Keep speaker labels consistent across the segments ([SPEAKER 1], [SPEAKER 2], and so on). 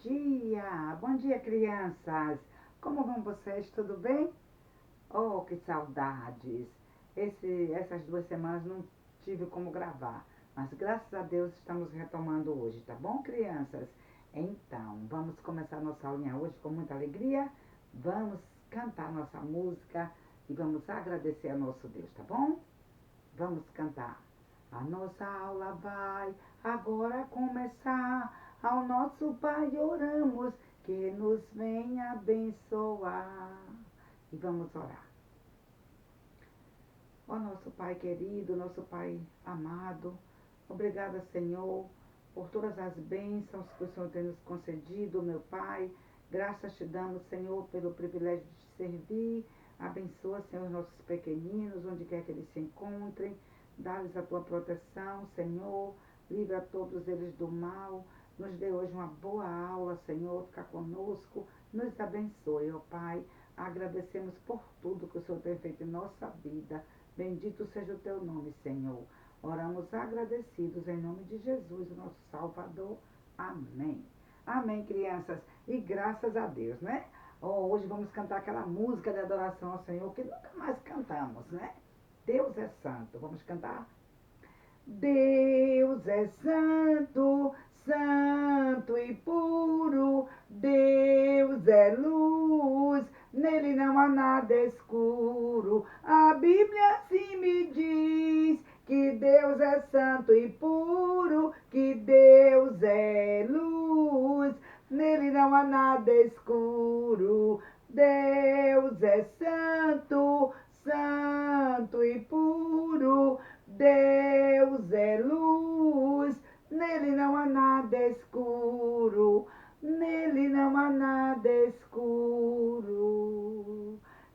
[SPEAKER 1] Bom dia, crianças. Como vão vocês? Tudo bem? Oh, que saudades. Essas 2 semanas não tive como gravar, mas graças a Deus estamos retomando hoje, tá bom, crianças? Então, vamos começar nossa aulinha hoje com muita alegria. Vamos cantar nossa música e vamos agradecer a nosso Deus, tá bom? Vamos cantar. A nossa aula vai agora começar. Ao nosso Pai oramos que nos venha abençoar. E vamos orar. Ó nosso Pai querido, nosso Pai amado, obrigada, Senhor, por todas as bênçãos que o Senhor tem nos concedido, meu Pai. Graças te damos, Senhor, pelo privilégio de te servir. Abençoa, Senhor, os nossos pequeninos, onde quer que eles se encontrem. Dá-lhes a tua proteção, Senhor. Livra todos eles do mal. Nos dê hoje uma boa aula, Senhor. Fica conosco. Nos abençoe, ó Pai. Agradecemos por tudo que o Senhor tem feito em nossa vida. Bendito seja o teu nome, Senhor. Oramos agradecidos em nome de Jesus, o nosso Salvador. Amém. Amém, crianças. E graças a Deus, né? Hoje vamos cantar aquela música de adoração ao Senhor que nunca mais cantamos, né? Deus é santo. Vamos cantar? Deus é santo, santo e puro. Deus é luz, nele não há nada escuro. A Bíblia assim me diz que Deus é santo e puro, que Deus é luz, nele não há nada escuro. Deus é santo, santo e puro. Deus é luz, nele não há nada escuro, nele não há nada escuro.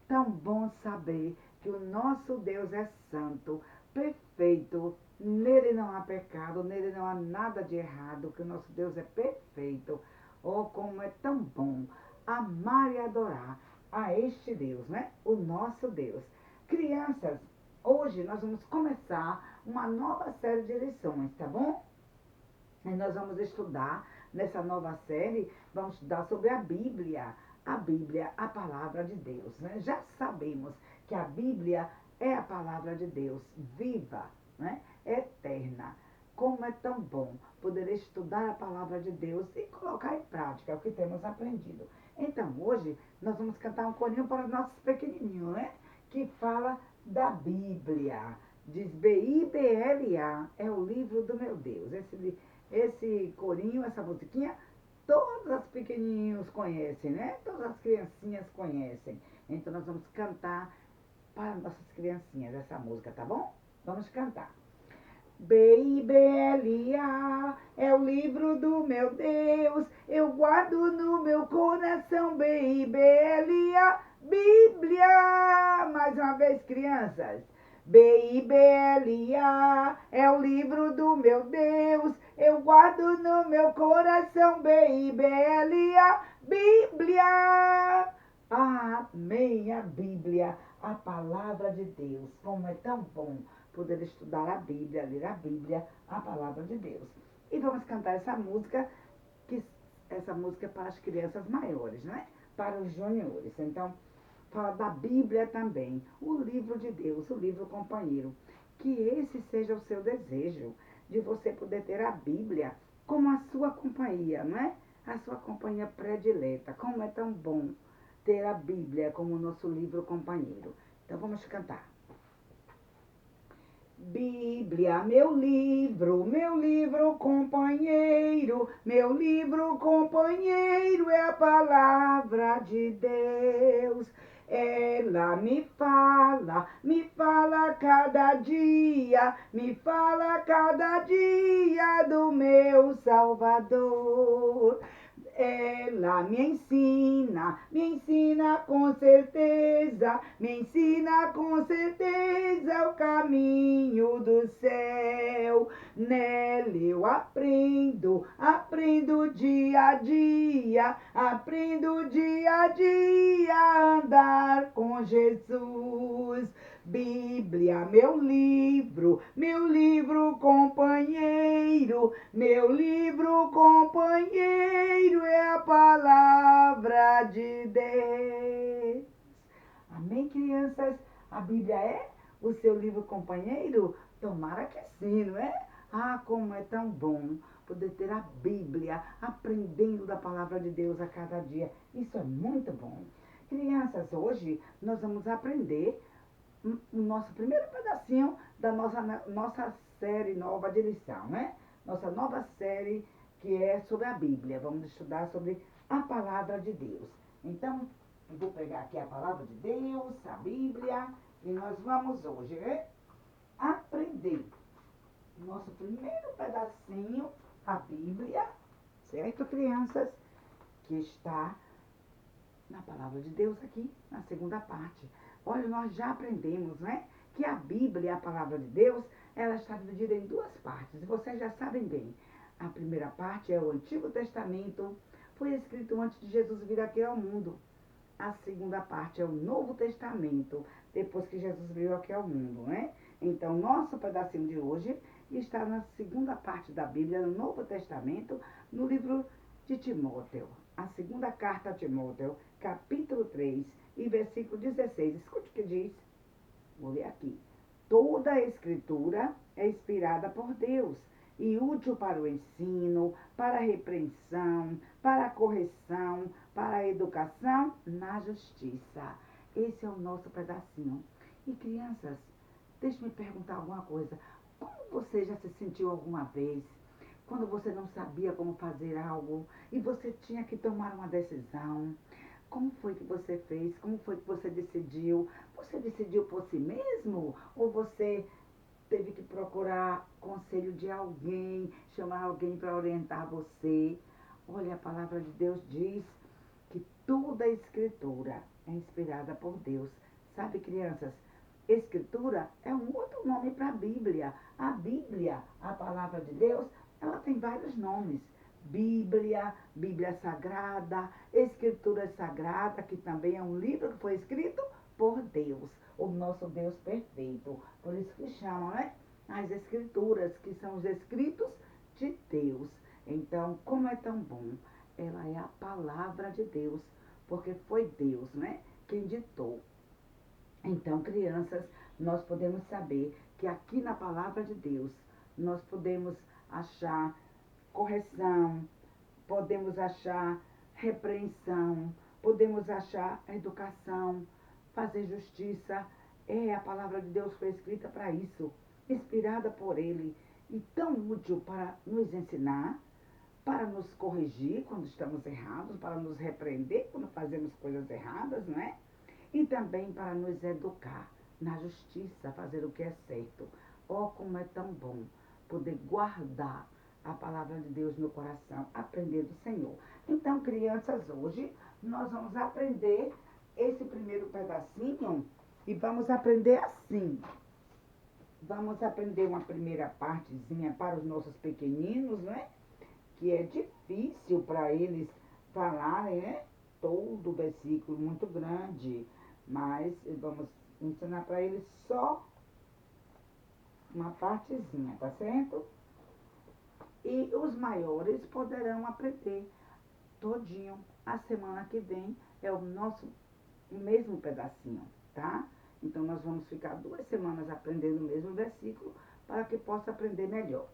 [SPEAKER 1] Tão bom saber que o nosso Deus é santo, perfeito, nele não há pecado, nele não há nada de errado, que o nosso Deus é perfeito. Oh, como é tão bom amar e adorar a este Deus, né? O nosso Deus. Crianças, hoje nós vamos começar uma nova série de lições, tá bom? E nós vamos estudar nessa nova série, vamos estudar sobre a Bíblia. A Bíblia, a palavra de Deus, né? Já sabemos que a Bíblia é a palavra de Deus, viva, né? Eterna. Como é tão bom poder estudar a palavra de Deus e colocar em prática o que temos aprendido. Então, hoje nós vamos cantar um corinho para os nossos pequenininhos, né? Que fala da Bíblia. Diz Bibla, é o livro do meu Deus. Esse corinho, essa musiquinha, todos os pequenininhos conhecem, né? Todas as criancinhas conhecem. Então nós vamos cantar para nossas criancinhas essa música, tá bom? Vamos cantar. Biblia é o livro do meu Deus, eu guardo no meu coração. Biblia, Bíblia. Mais uma vez, crianças. Biblia é o livro do meu Deus, eu guardo no meu coração. Biblia, Bíblia. Amém, a Bíblia, a palavra de Deus. Como é tão bom poder estudar a Bíblia, ler a Bíblia, a palavra de Deus. E vamos cantar essa música é para as crianças maiores, né? Para os juniores. Então, fala da Bíblia também, o livro de Deus, o livro companheiro. Que esse seja o seu desejo, de você poder ter a Bíblia como a sua companhia, não é? A sua companhia predileta. Como é tão bom ter a Bíblia como o nosso livro companheiro. Então vamos cantar. Bíblia, meu livro companheiro, meu livro companheiro é a palavra de Deus. Ela me fala cada dia, me fala cada dia do meu Salvador. Ela me ensina com certeza o caminho do céu. Nele eu aprendo dia a dia a andar com Jesus. Bíblia, meu livro companheiro, meu livro companheiro é a palavra de Deus. Amém, crianças? A Bíblia é o seu livro companheiro? Tomara que sim, não é? Ah, como é tão bom poder ter a Bíblia, aprendendo da palavra de Deus a cada dia. Isso é muito bom. Crianças, hoje nós vamos aprender o nosso primeiro pedacinho da nossa série nova de lição, né? Nossa nova série que é sobre a Bíblia. Vamos estudar sobre a palavra de Deus. Então, eu vou pegar aqui a palavra de Deus, a Bíblia, e nós vamos hoje, né, aprender nosso primeiro pedacinho, a Bíblia, certo, crianças? Que está na palavra de Deus aqui, na segunda parte. Olha, nós já aprendemos, né? Que a Bíblia, a palavra de Deus, ela está dividida em duas partes. Vocês já sabem bem. A primeira parte é o Antigo Testamento, foi escrito antes de Jesus vir aqui ao mundo. A segunda parte é o Novo Testamento, depois que Jesus veio aqui ao mundo, né? Então, nosso pedacinho de hoje está na segunda parte da Bíblia, no Novo Testamento, no livro de Timóteo. A segunda carta a Timóteo, capítulo 3 e versículo 16. Escute o que diz. Vou ler aqui. Toda a escritura é inspirada por Deus e útil para o ensino, para a repreensão, para a correção, para a educação na justiça. Esse é o nosso pedacinho. E crianças, deixe-me perguntar alguma coisa. Como você já se sentiu alguma vez quando você não sabia como fazer algo e você tinha que tomar uma decisão? Como foi que você fez? Como foi que você decidiu? Você decidiu por si mesmo? Ou você teve que procurar conselho de alguém, chamar alguém para orientar você? Olha, a palavra de Deus diz que toda a escritura é inspirada por Deus. Sabe, crianças? Escritura é um outro nome para a Bíblia. A Bíblia, a palavra de Deus, ela tem vários nomes. Bíblia, Bíblia Sagrada, Escritura Sagrada, que também é um livro que foi escrito por Deus, o nosso Deus perfeito. Por isso que chamam, né? As Escrituras, que são os escritos de Deus. Então, como é tão bom, ela é a palavra de Deus, porque foi Deus, né, quem ditou. Então, crianças, nós podemos saber que aqui na palavra de Deus, nós podemos achar correção, podemos achar repreensão, podemos achar educação, fazer justiça. É, a palavra de Deus foi escrita para isso, inspirada por Ele, e tão útil para nos ensinar, para nos corrigir quando estamos errados, para nos repreender quando fazemos coisas erradas, não é? E também para nos educar na justiça, fazer o que é certo. Oh, como é tão bom poder guardar a palavra de Deus no coração, aprender do Senhor. Então, crianças, hoje nós vamos aprender esse primeiro pedacinho e vamos aprender assim. Vamos aprender uma primeira partezinha para os nossos pequeninos, né? Que é difícil para eles falarem, né? Todo o versículo muito grande, mas vamos ensinar para eles só uma partezinha, tá certo? E os maiores poderão aprender todinho. A semana que vem é o nosso mesmo pedacinho, tá? Então, nós vamos ficar 2 semanas aprendendo o mesmo versículo para que possa aprender melhor.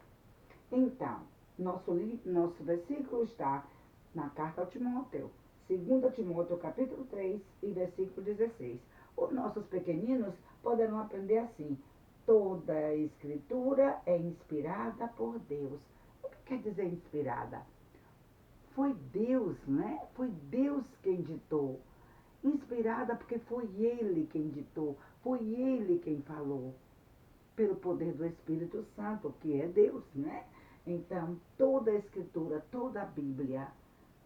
[SPEAKER 1] Então, nosso versículo está na carta ao Timóteo, 2 Timóteo capítulo 3 e versículo 16. Os nossos pequeninos poderão aprender assim: toda a escritura é inspirada por Deus. O que quer dizer inspirada? Foi Deus, né? Foi Deus quem ditou. Inspirada porque foi Ele quem ditou, foi Ele quem falou, pelo poder do Espírito Santo, que é Deus, né? Então, toda a Escritura, toda a Bíblia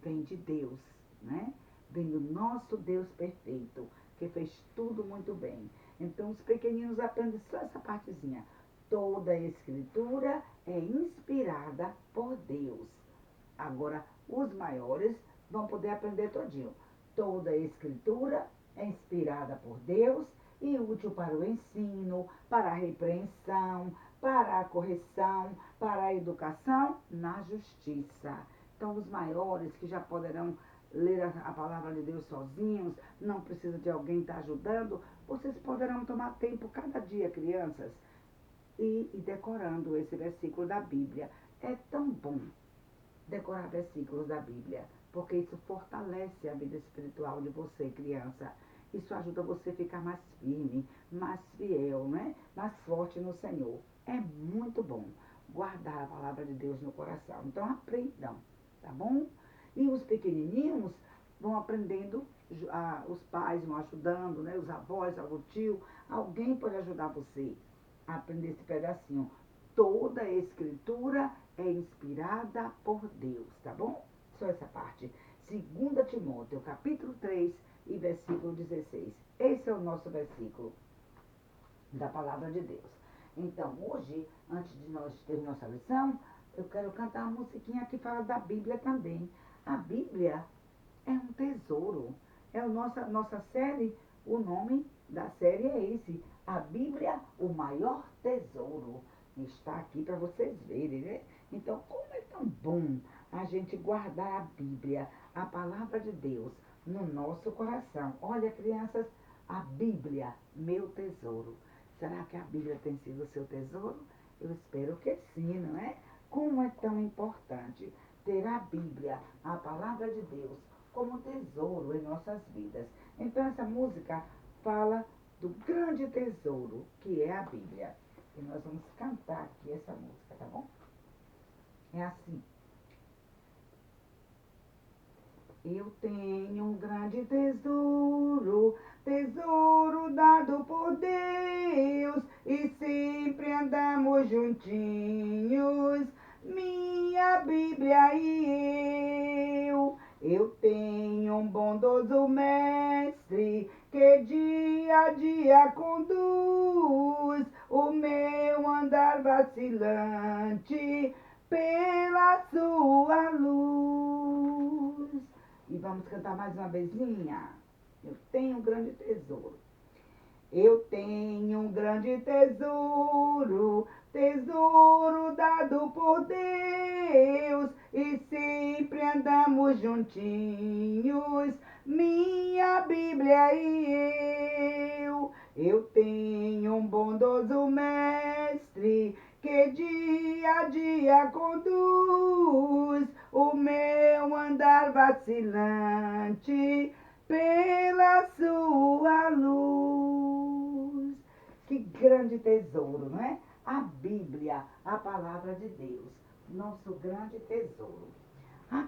[SPEAKER 1] vem de Deus, né? Vem do nosso Deus perfeito, que fez tudo muito bem. Então, os pequeninos aprendem só essa partezinha. Toda a Escritura é inspirada por Deus. Agora, os maiores vão poder aprender todinho. Toda a Escritura é inspirada por Deus e útil para o ensino, para a repreensão, para a correção, para a educação na justiça. Então, os maiores que já poderão ler a palavra de Deus sozinhos, não precisa de alguém estar ajudando, vocês poderão tomar tempo cada dia, crianças, e decorando esse versículo da Bíblia. É tão bom decorar versículos da Bíblia, porque isso fortalece a vida espiritual de você, criança. Isso ajuda você a ficar mais firme, mais fiel, né? Mais forte no Senhor. É muito bom guardar a palavra de Deus no coração. Então aprendam, tá bom? E os pequenininhos vão aprendendo, os pais vão ajudando, né? Os avós, o tio, alguém pode ajudar você a aprender esse pedacinho. Toda a escritura é inspirada por Deus, tá bom? Só essa parte. 2 Timóteo, capítulo 3 e versículo 16. Esse é o nosso versículo da palavra de Deus. Então, hoje, antes de nós termos nossa lição, eu quero cantar uma musiquinha que fala da Bíblia também. A Bíblia é um tesouro. É a nossa série, o nome da série é esse. A Bíblia, o maior tesouro. Está aqui para vocês verem, né? Então, como é tão bom a gente guardar a Bíblia, a palavra de Deus, no nosso coração. Olha, crianças, a Bíblia, meu tesouro. Será que a Bíblia tem sido o seu tesouro? Eu espero que sim, não é? Como é tão importante ter a Bíblia, a palavra de Deus, como tesouro em nossas vidas. Então, essa música fala do grande tesouro que é a Bíblia. E nós vamos cantar aqui essa música, tá bom? É assim. Eu tenho um grande tesouro, tesouro dado por Deus, e sempre andamos juntinhos, minha Bíblia e eu. Eu tenho um bondoso mestre que dia a dia conduz o meu andar vacilante pela sua luz. E vamos cantar mais uma vezinha. Eu tenho um grande tesouro. Eu tenho um grande tesouro, tesouro dado por Deus, e sempre andamos juntinhos, minha Bíblia e eu. Eu tenho um bondoso mestre que dia a dia conduz o meu andar vacilante pela sua luz. Que grande tesouro, não é? A Bíblia, a palavra de Deus, nosso grande tesouro.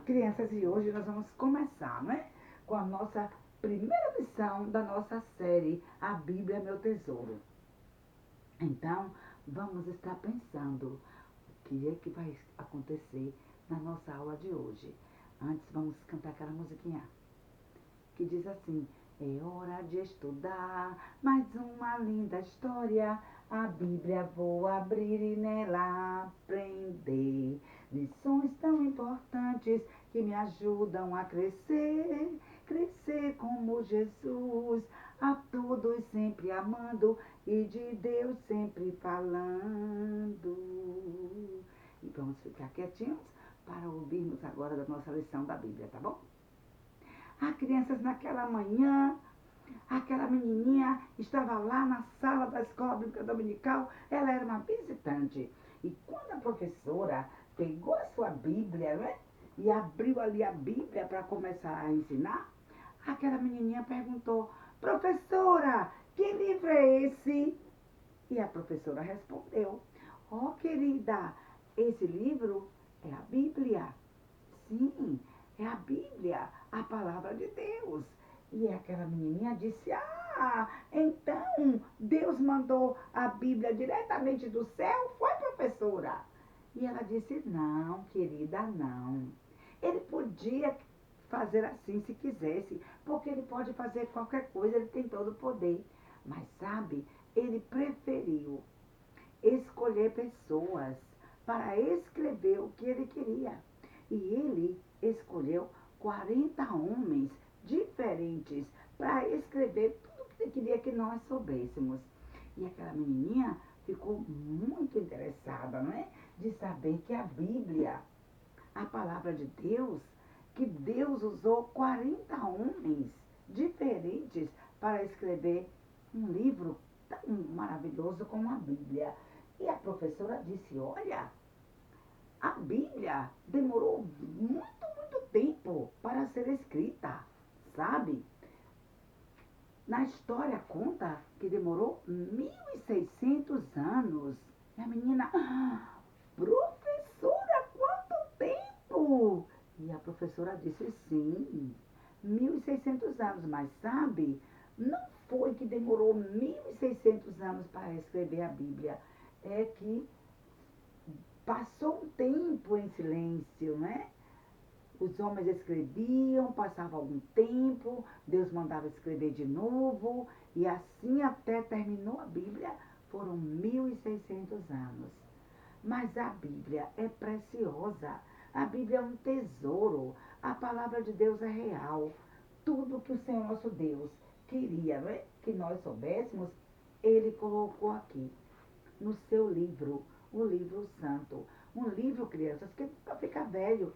[SPEAKER 1] Crianças, e hoje nós vamos começar, não é? Com a nossa primeira lição da nossa série, A Bíblia é Meu Tesouro. Então, vamos estar pensando o que é que vai acontecer na nossa aula de hoje. Antes, vamos cantar aquela musiquinha que diz assim: é hora de estudar mais uma linda história. A Bíblia vou abrir e nela aprender lições tão importantes que me ajudam a crescer, crescer como Jesus, a todos sempre amando e de Deus sempre falando. E vamos ficar quietinhos para ouvirmos agora da nossa lição da Bíblia, tá bom? Crianças, naquela manhã, aquela menininha estava lá na sala da escola bíblica dominical, ela era uma visitante. E quando a professora pegou a sua Bíblia, né, e abriu ali a Bíblia para começar a ensinar, aquela menininha perguntou: professora, que livro é esse? E a professora respondeu: oh, querida, esse livro é a Bíblia. Sim, é a Bíblia, a palavra de Deus. E aquela menininha disse: então Deus mandou a Bíblia diretamente do céu? Foi, professora? E ela disse: não, querida, não. Ele podia fazer assim se quisesse, porque ele pode fazer qualquer coisa, ele tem todo o poder. Mas sabe, ele preferiu escolher pessoas para escrever o que ele queria. E ele escolheu 40 homens diferentes para escrever tudo o que ele queria que nós soubéssemos. E aquela menininha ficou muito interessada, não é? De saber que a Bíblia a palavra de Deus, que Deus usou 40 homens diferentes para escrever um livro tão maravilhoso como a Bíblia. E a professora disse, olha, a Bíblia demorou muito tempo para ser escrita, sabe? Na história conta que demorou 1.600 anos. E a menina, professora, quanto tempo? E a professora disse, sim, 1.600 anos, mas sabe, não foi que demorou 1.600 anos para escrever a Bíblia, é que passou um tempo em silêncio, né? Os homens escreviam, passava algum tempo, Deus mandava escrever de novo, e assim até terminou a Bíblia, foram 1.600 anos. Mas a Bíblia é preciosa, a Bíblia é um tesouro, a palavra de Deus é real. Tudo que o Senhor nosso Deus queria, né, que nós soubéssemos, Ele colocou aqui, no seu livro, o livro santo. Um livro, crianças, que nunca fica velho.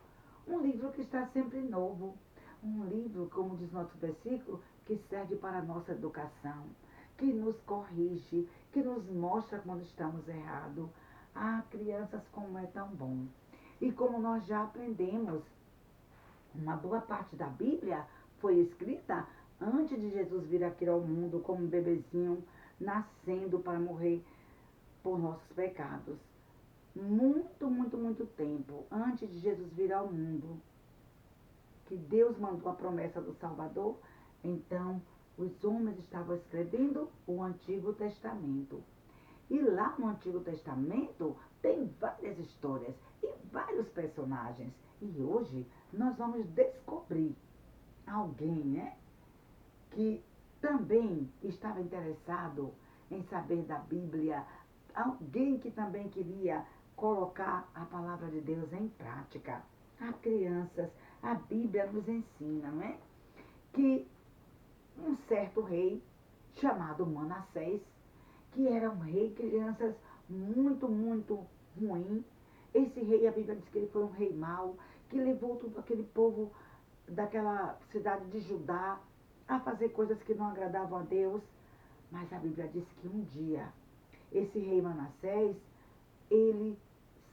[SPEAKER 1] Um livro que está sempre novo. Um livro, como diz nosso versículo, que serve para a nossa educação, que nos corrige, que nos mostra quando estamos errados. Ah, crianças, como é tão bom. E como nós já aprendemos, uma boa parte da Bíblia foi escrita antes de Jesus vir aqui ao mundo como um bebezinho, nascendo para morrer por nossos pecados. Muito tempo antes de Jesus vir ao mundo, que Deus mandou a promessa do Salvador, então os homens estavam escrevendo o Antigo Testamento. E lá no Antigo Testamento tem várias histórias e vários personagens. E hoje nós vamos descobrir alguém, né, que também estava interessado em saber da Bíblia, alguém que também queria colocar a palavra de Deus em prática. As crianças, a Bíblia nos ensina, né, que um certo rei chamado Manassés, que era um rei, crianças, muito ruim. Esse rei, a Bíblia diz que ele foi um rei mau, que levou todo aquele povo daquela cidade de Judá a fazer coisas que não agradavam a Deus. Mas a Bíblia diz que um dia, esse rei Manassés, ele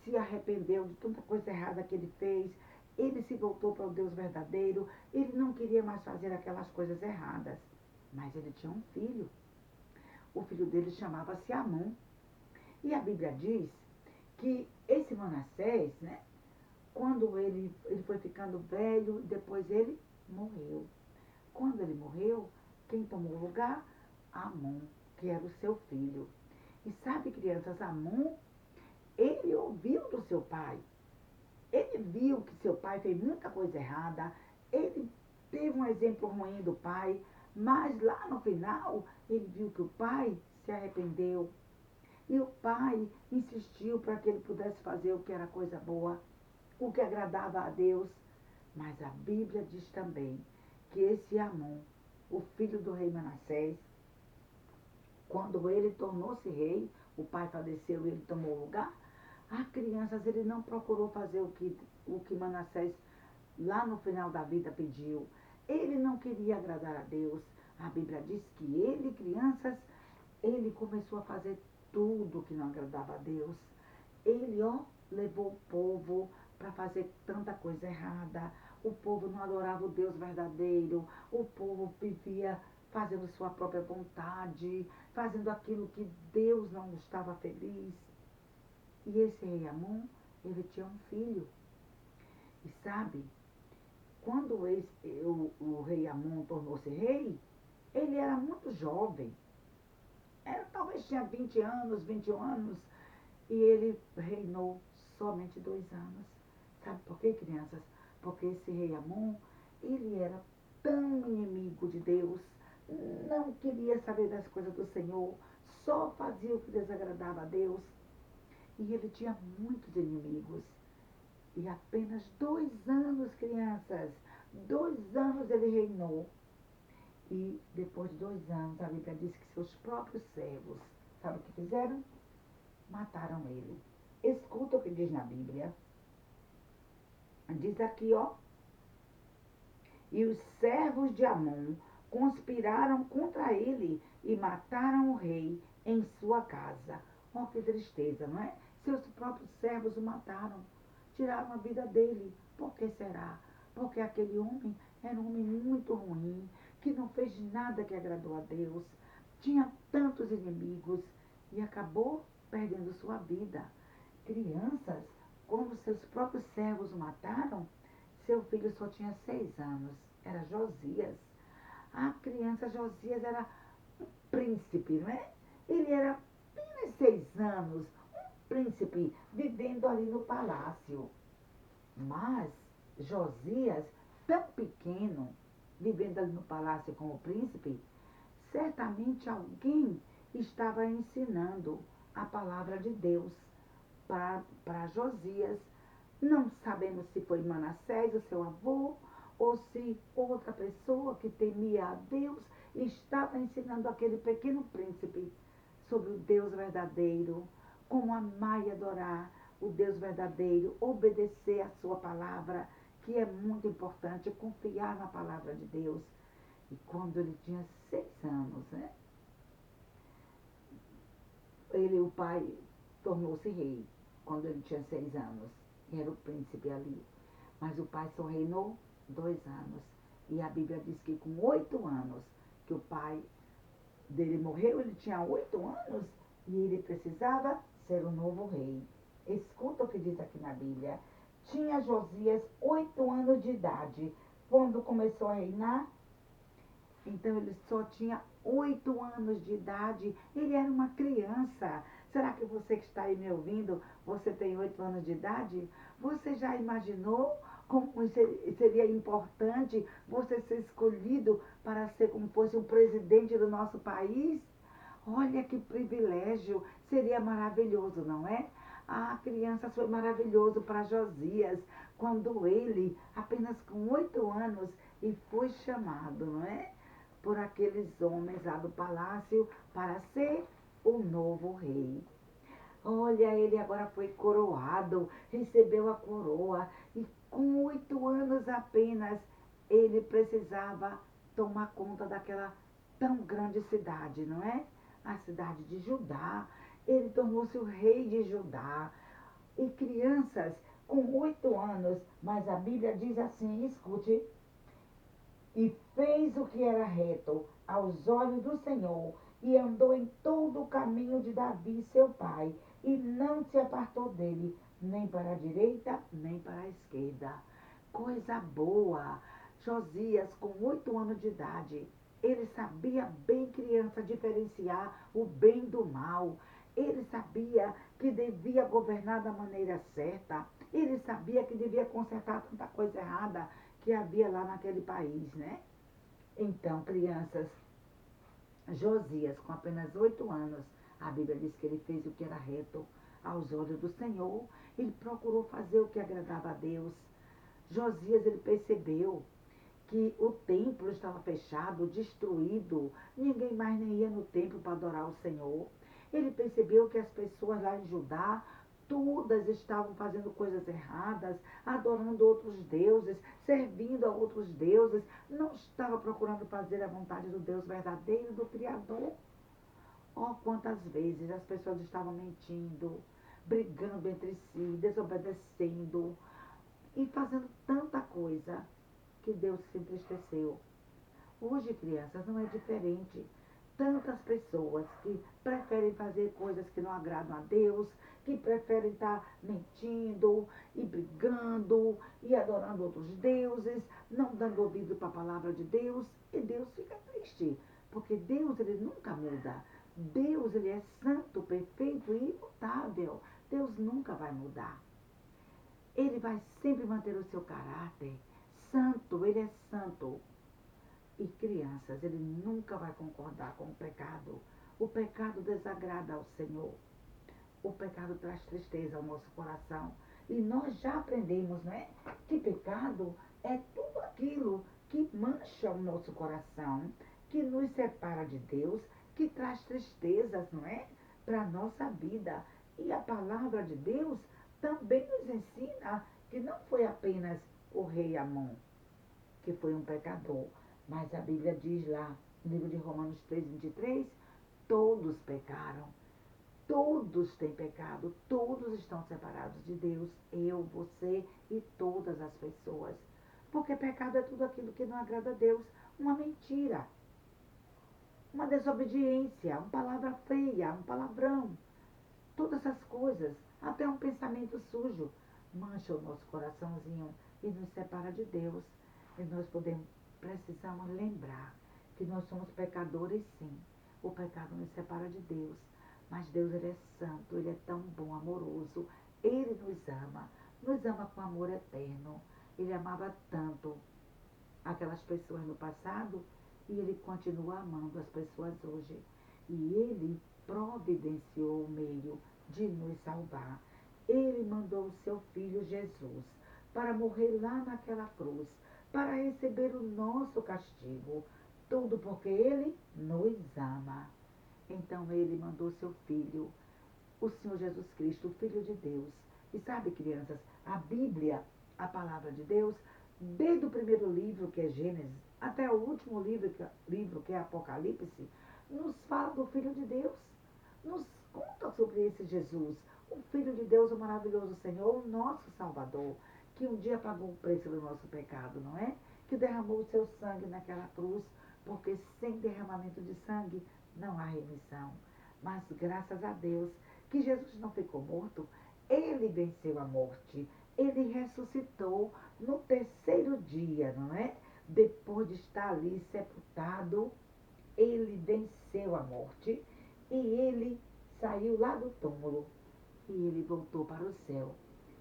[SPEAKER 1] se arrependeu de tanta coisa errada que ele fez, ele se voltou para o Deus verdadeiro, ele não queria mais fazer aquelas coisas erradas. Mas ele tinha um filho. O filho dele chamava-se Amon. E a Bíblia diz que esse Manassés, né, quando ele foi ficando velho, depois ele morreu. Quando ele morreu, quem tomou o lugar? Amon, que era o seu filho. E sabe, crianças, Amon, ele ouviu do seu pai. Ele viu que seu pai fez muita coisa errada. Ele teve um exemplo ruim do pai. Mas lá no final, ele viu que o pai se arrependeu. E o pai insistiu para que ele pudesse fazer o que era coisa boa, o que agradava a Deus. Mas a Bíblia diz também que esse Amon, o filho do rei Manassés, quando ele tornou-se rei, o pai faleceu e ele tomou o lugar, a crianças, ele não procurou fazer o que Manassés lá no final da vida pediu. Ele não queria agradar a Deus. A Bíblia diz que ele, crianças, ele começou a fazer tudo que não agradava a Deus. Ele, levou o povo para fazer tanta coisa errada. O povo não adorava o Deus verdadeiro. O povo vivia fazendo sua própria vontade, fazendo aquilo que Deus não estava feliz. E esse rei Amon, ele tinha um filho. E sabe, quando o rei Amon tornou-se rei, ele era muito jovem. Talvez tinha 20 anos, 21 anos, e ele reinou somente 2 anos. Sabe por quê, crianças? Porque esse rei Amon, ele era tão inimigo de Deus, não queria saber das coisas do Senhor, só fazia o que desagradava a Deus. E ele tinha muitos inimigos. E apenas 2 anos, crianças, 2 anos ele reinou. E depois de 2 anos, a Bíblia diz que seus próprios servos, sabe o que fizeram? Mataram ele. Escuta o que diz na Bíblia. Diz aqui, ó. E os servos de Amon conspiraram contra ele e mataram o rei em sua casa. Oh, que tristeza, não é? Seus próprios servos o mataram, tiraram a vida dele. Por que será? Porque aquele homem era um homem muito ruim, que não fez nada que agradou a Deus, tinha tantos inimigos e acabou perdendo sua vida. Crianças, quando seus próprios servos o mataram, seu filho só tinha 6 anos, era Josias. A criança Josias era um príncipe, não é? Ele era apenas 6 anos, um príncipe vivendo ali no palácio. Mas Josias, tão pequeno, vivendo ali no palácio como príncipe, certamente alguém estava ensinando a palavra de Deus para Josias. Não sabemos se foi Manassés, o seu avô, ou se outra pessoa que temia a Deus estava ensinando aquele pequeno príncipe sobre o Deus verdadeiro, como amar e adorar o Deus verdadeiro, obedecer a sua palavra, que é muito importante, confiar na palavra de Deus. E quando ele tinha 6 anos, né? O pai, tornou-se rei quando ele tinha 6 anos. Era o príncipe ali. Mas o pai só reinou 2 anos. E a Bíblia diz que com 8 anos que o pai dele morreu, ele tinha 8 anos e ele precisava ser o novo rei. Escuta o que diz aqui na Bíblia. Tinha Josias 8 anos de idade quando começou a reinar. Então ele só tinha 8 anos de idade. Ele era uma criança. Será que você que está aí me ouvindo, você tem 8 anos de idade? Você já imaginou como seria importante você ser escolhido para ser como fosse um presidente do nosso país? Olha que privilégio, seria maravilhoso, não é? A criança foi maravilhoso para Josias, quando ele, apenas com 8 anos, e foi chamado, não é? Por aqueles homens lá do palácio para ser o novo rei. Olha, ele agora foi coroado, recebeu a coroa e com 8 anos apenas ele precisava tomar conta daquela tão grande cidade, não é? A cidade de Judá. Ele tornou-se o rei de Judá. E crianças com 8 anos, mas a Bíblia diz assim, escute, e fez o que era reto aos olhos do Senhor, e andou em todo o caminho de Davi, seu pai, e não se apartou dele, nem para a direita, nem para a esquerda. Coisa boa! Josias, com 8 anos de idade, ele sabia bem, criança, diferenciar o bem do mal. Ele sabia que devia governar da maneira certa. Ele sabia que devia consertar tanta coisa errada que havia lá naquele país, né? Então, crianças, Josias, com apenas 8 anos, a Bíblia diz que ele fez o que era reto aos olhos do Senhor. Ele procurou fazer o que agradava a Deus. Josias, ele percebeu que o templo estava fechado, destruído. Ninguém mais nem ia no templo para adorar o Senhor. Ele percebeu que as pessoas lá em Judá, todas estavam fazendo coisas erradas, adorando outros deuses, servindo a outros deuses, não estava procurando fazer a vontade do Deus verdadeiro, do Criador. Oh, quantas vezes as pessoas estavam mentindo, brigando entre si, desobedecendo e fazendo tanta coisa que Deus se entristeceu. Hoje, crianças, não é diferente. Tantas pessoas que preferem fazer coisas que não agradam a Deus, que preferem estar mentindo e brigando e adorando outros deuses, não dando ouvido para a palavra de Deus, e Deus fica triste, porque Deus, ele nunca muda. Deus, ele é santo, perfeito e imutável. Deus nunca vai mudar. Ele vai sempre manter o seu caráter. Santo, ele é santo. E crianças, ele nunca vai concordar com o pecado. O pecado desagrada ao Senhor. O pecado traz tristeza ao nosso coração. E nós já aprendemos, não é? Que pecado é tudo aquilo que mancha o nosso coração, que nos separa de Deus, que traz tristezas, não é? Para a nossa vida. E a palavra de Deus também nos ensina que não foi apenas o rei Amon, que foi um pecador, mas a Bíblia diz lá, no livro de Romanos 3:23, todos pecaram. Todos têm pecado, todos estão separados de Deus, eu, você e todas as pessoas. Porque pecado é tudo aquilo que não agrada a Deus, uma mentira, uma desobediência, uma palavra feia, um palavrão. Todas essas coisas, até um pensamento sujo, mancha o nosso coraçãozinho e nos separa de Deus. E nós precisamos lembrar que nós somos pecadores, sim. O pecado nos separa de Deus. Mas Deus, Ele é santo, Ele é tão bom, amoroso. Ele nos ama com amor eterno. Ele amava tanto aquelas pessoas no passado e Ele continua amando as pessoas hoje. E Ele providenciou o meio de nos salvar. Ele mandou o seu Filho Jesus para morrer lá naquela cruz, para receber o nosso castigo. Tudo porque Ele nos ama. Então Ele mandou seu Filho, o Senhor Jesus Cristo, o Filho de Deus. E sabe, crianças, a Bíblia, a palavra de Deus, desde o primeiro livro, que é Gênesis, até o último livro que é Apocalipse, nos fala do Filho de Deus. Nos conta sobre esse Jesus, o Filho de Deus, o maravilhoso Senhor, o nosso Salvador, que um dia pagou o preço do nosso pecado, não é? Que derramou o seu sangue naquela cruz, porque sem derramamento de sangue não há remissão. Mas graças a Deus que Jesus não ficou morto, ele venceu a morte, ele ressuscitou no terceiro dia, não é? Depois de estar ali sepultado, ele venceu a morte e ele saiu lá do túmulo e ele voltou para o céu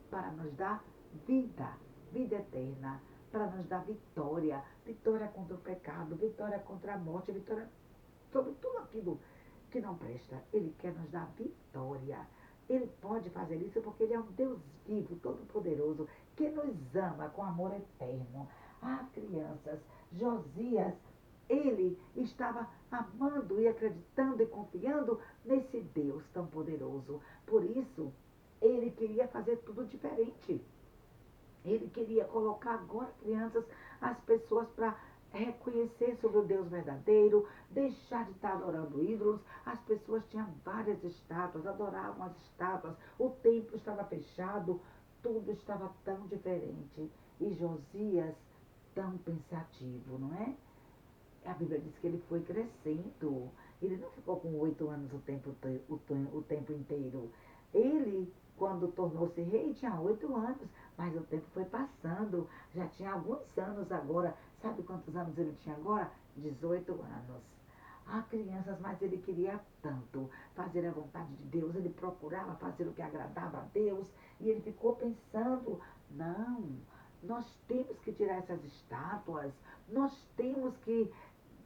[SPEAKER 1] para nos dar vida, vida eterna, para nos dar vitória, vitória contra o pecado, vitória contra a morte, vitória sobre tudo aquilo que não presta. Ele quer nos dar vitória. Ele pode fazer isso porque Ele é um Deus vivo, todo-poderoso, que nos ama com amor eterno. Ah, crianças, Josias, ele estava amando e acreditando e confiando nesse Deus tão poderoso. Por isso, ele queria fazer tudo diferente. Ele queria colocar agora, crianças, as pessoas para reconhecer sobre o Deus verdadeiro, deixar de estar adorando ídolos. As pessoas tinham várias estátuas, adoravam as estátuas, o templo estava fechado, tudo estava tão diferente. E Josias, tão pensativo, não é? A Bíblia diz que ele foi crescendo. Ele não ficou com 8 anos o tempo inteiro. Ele, quando tornou-se rei, tinha 8 anos, mas o tempo foi passando. Já tinha alguns anos agora. Sabe quantos anos ele tinha agora? 18 anos. Ah, crianças, mas ele queria tanto fazer a vontade de Deus. Ele procurava fazer o que agradava a Deus. E ele ficou pensando, não, nós temos que tirar essas estátuas. Nós temos que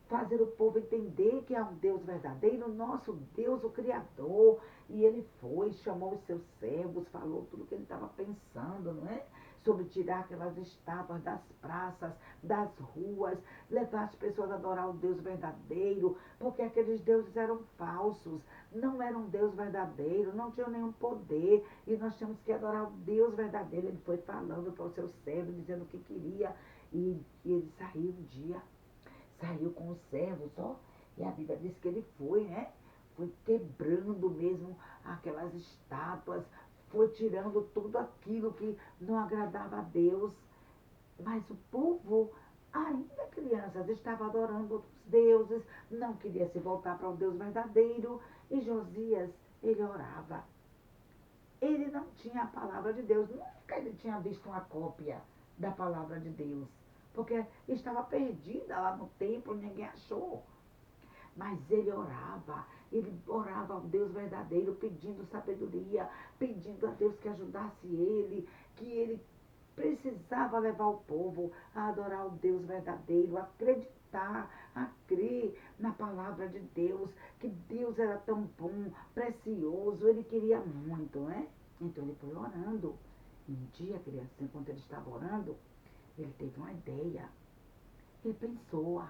[SPEAKER 1] fazer o povo entender que há um Deus verdadeiro, nosso Deus, o Criador. E ele foi, chamou os seus servos, falou tudo o que ele estava pensando, não é? Sobre tirar aquelas estátuas das praças, das ruas, levar as pessoas a adorar o Deus verdadeiro, porque aqueles deuses eram falsos, não eram Deus verdadeiro, não tinham nenhum poder, e nós temos que adorar o Deus verdadeiro. Ele foi falando para os seus servos, dizendo o que queria, e ele saiu um dia. Saiu com os servos, ó. E a Bíblia diz que ele foi, né? Foi quebrando mesmo aquelas estátuas, foi tirando tudo aquilo que não agradava a Deus. Mas o povo, ainda crianças, estava adorando outros deuses, não queria se voltar para o Deus verdadeiro. E Josias, ele orava. Ele não tinha a palavra de Deus, nunca ele tinha visto uma cópia da palavra de Deus, porque estava perdida lá no templo, ninguém achou. Mas ele orava ao Deus verdadeiro, pedindo sabedoria, pedindo a Deus que ajudasse ele, que ele precisava levar o povo a adorar o Deus verdadeiro, a acreditar, a crer na palavra de Deus, que Deus era tão bom, precioso, ele queria muito, né? Então ele foi orando. E um dia, criança, enquanto ele estava orando, ele teve uma ideia. Ele pensou,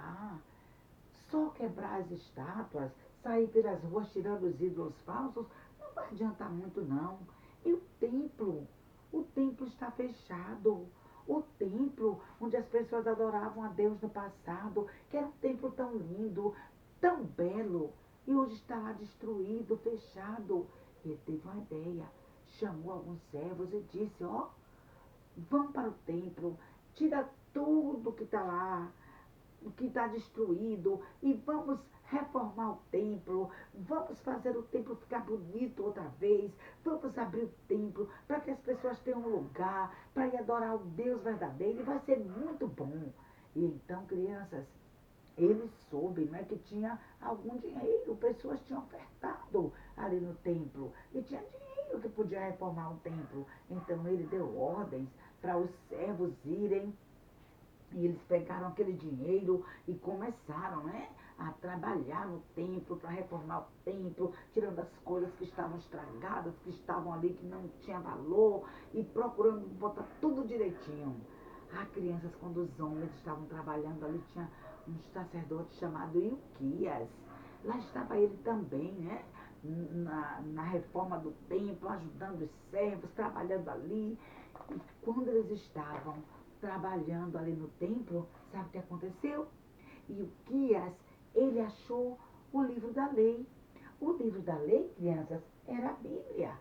[SPEAKER 1] só quebrar as estátuas, sair pelas ruas tirando os ídolos falsos, não vai adiantar muito não. E o templo? O templo está fechado. O templo onde as pessoas adoravam a Deus no passado, que era um templo tão lindo, tão belo, e hoje está lá destruído, fechado. Ele teve uma ideia, chamou alguns servos e disse, ó, vão para o templo, tira tudo que está lá, o que está destruído, e vamos reformar o templo, vamos fazer o templo ficar bonito outra vez, vamos abrir o templo para que as pessoas tenham um lugar para ir adorar o Deus verdadeiro, e vai ser muito bom. E então, crianças, ele soube, não é, que tinha algum dinheiro, pessoas tinham ofertado ali no templo, e tinha dinheiro que podia reformar o templo. Então ele deu ordens para os servos irem, e eles pegaram aquele dinheiro e começaram, né, a trabalhar no templo, para reformar o templo, tirando as coisas que estavam estragadas, que estavam ali, que não tinha valor, e procurando botar tudo direitinho. Ah, crianças, quando os homens estavam trabalhando ali, tinha um sacerdote chamado Ilquias. Lá estava ele também, né? Na reforma do templo, ajudando os servos, trabalhando ali. E quando eles estavam trabalhando ali no templo, sabe o que aconteceu? Ilquias, ele achou o livro da lei. O livro da lei, crianças, era a Bíblia.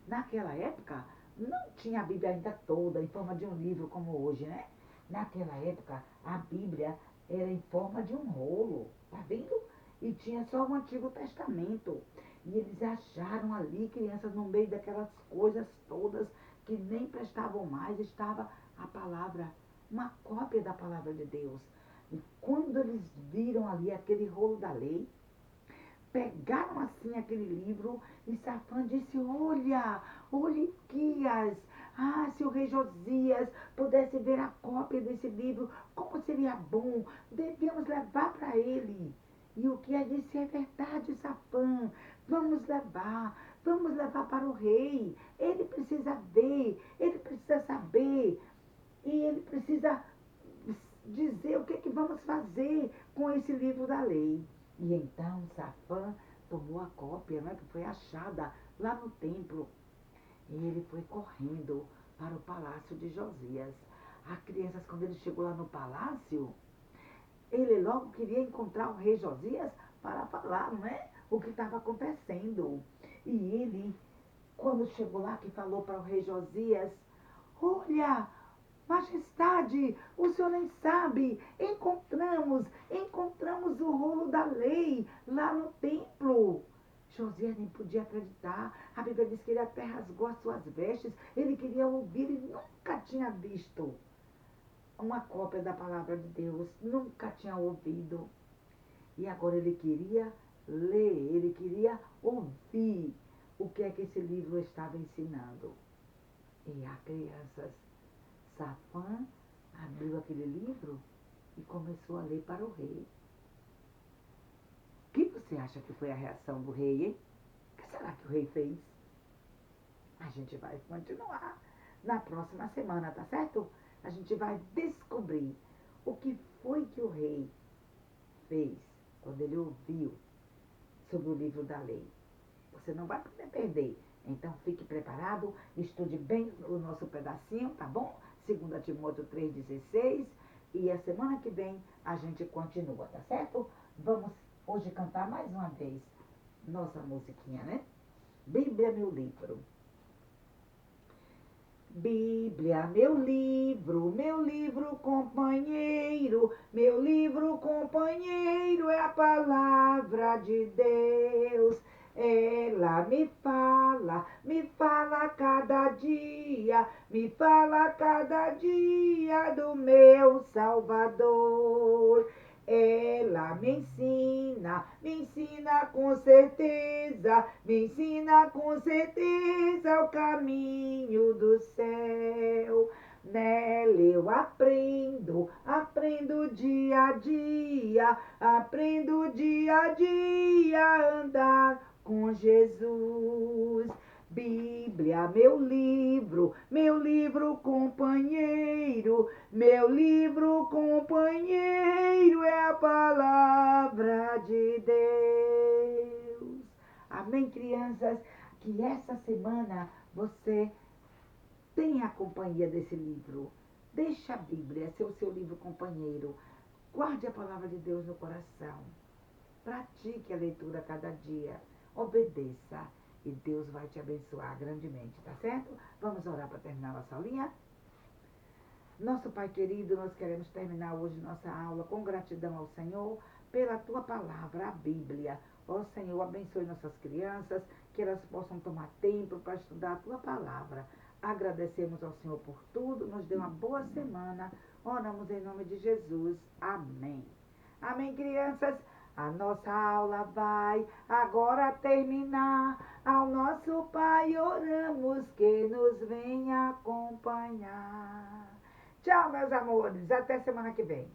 [SPEAKER 1] Naquela época, não tinha a Bíblia ainda toda em forma de um livro como hoje, né? Naquela época, a Bíblia era em forma de um rolo, tá vendo? E tinha só o Antigo Testamento. E eles acharam ali, crianças, no meio daquelas coisas todas que nem prestavam mais, estava a palavra, uma cópia da palavra de Deus. E quando eles viram ali aquele rolo da lei, pegaram assim aquele livro, e Safã disse, olha, olha, Quias, ah, se o rei Josias pudesse ver a cópia desse livro, como seria bom, devíamos levar para ele. E o Quias disse, é verdade, Safã, vamos levar para o rei, ele precisa ver, ele precisa saber, e ele precisa dizer o que vamos fazer com esse livro da lei. E então Safã tomou a cópia, né, que foi achada lá no templo. E ele foi correndo para o palácio de Josias. As crianças, quando ele chegou lá no palácio, ele logo queria encontrar o rei Josias para falar, não é, o que estava acontecendo. E ele, quando chegou lá, que falou para o rei Josias, olha, majestade, o senhor nem sabe, encontramos o rolo da lei lá no templo. Josias nem podia acreditar. A Bíblia diz que ele até rasgou as suas vestes. Ele queria ouvir, ele nunca tinha visto uma cópia da palavra de Deus, nunca tinha ouvido. E agora ele queria ler, ele queria ouvir o que é que esse livro estava ensinando. E as crianças, Safã abriu aquele livro e começou a ler para o rei. O que você acha que foi a reação do rei, hein? O que será que o rei fez? A gente vai continuar na próxima semana, tá certo? A gente vai descobrir o que foi que o rei fez quando ele ouviu sobre o livro da lei. Você não vai poder perder. Então fique preparado, estude bem o nosso pedacinho, tá bom? 2 Timóteo 3,16. E a semana que vem a gente continua, tá certo? Vamos hoje cantar mais uma vez nossa musiquinha, né? Bíblia, meu livro. Bíblia, meu livro companheiro é a palavra de Deus. Ela me fala cada dia do meu Salvador. Ela me ensina com certeza o caminho do céu. Nela eu aprendo dia a dia a andar com Jesus. Bíblia, meu livro companheiro é a palavra de Deus. Amém, crianças? Que essa semana você Tenha a companhia desse livro. Deixe a Bíblia ser o seu livro companheiro. Guarde a palavra de Deus no coração. Pratique a leitura cada dia. Obedeça. E Deus vai te abençoar grandemente, tá certo? Vamos orar para terminar nossa aulinha? Nosso Pai querido, nós queremos terminar hoje nossa aula com gratidão ao Senhor pela Tua palavra, a Bíblia. Ó Senhor, abençoe nossas crianças, que elas possam tomar tempo para estudar a Tua palavra. Agradecemos ao Senhor por tudo, nos dê uma boa semana. Oramos em nome de Jesus. Amém. Amém, crianças? A nossa aula vai agora terminar. Ao nosso Pai oramos que nos venha acompanhar. Tchau, meus amores. Até semana que vem.